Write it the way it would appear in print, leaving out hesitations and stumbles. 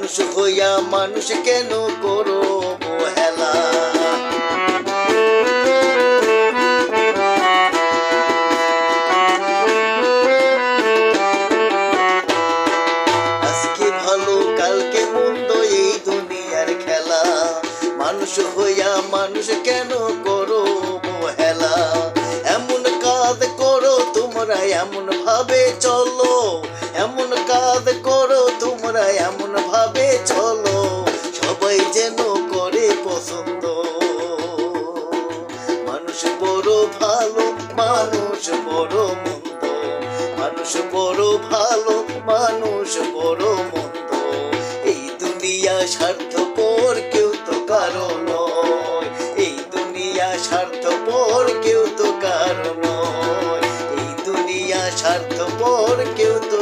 মানুষ হইয়া মানুষ কেন করো অবহেলা? আজকে ভালো কালকে মন্দ এই দুনিয়ার খেলা, মানুষ হইয়া মানুষ কেন করো অবহেলা? এমন কাজ করো তোমরা এমন ভাবে চলো, এমন কাজ করো তোমরা এমন ভাবে চলো, সবাই যেন করে পছন্দ। মানুষ বড় ভালো মানুষ বড় মন্দ, মানুষ বড় ভালো মানুষ বড় মন্দ। এই দুনিয়া স্বার্থপর কেউ তো কারো নয়, এই দুনিয়া স্বার্থপর কেউ তো কারো নয়, এই দুনিয়া স্বার্থপর কেউ তো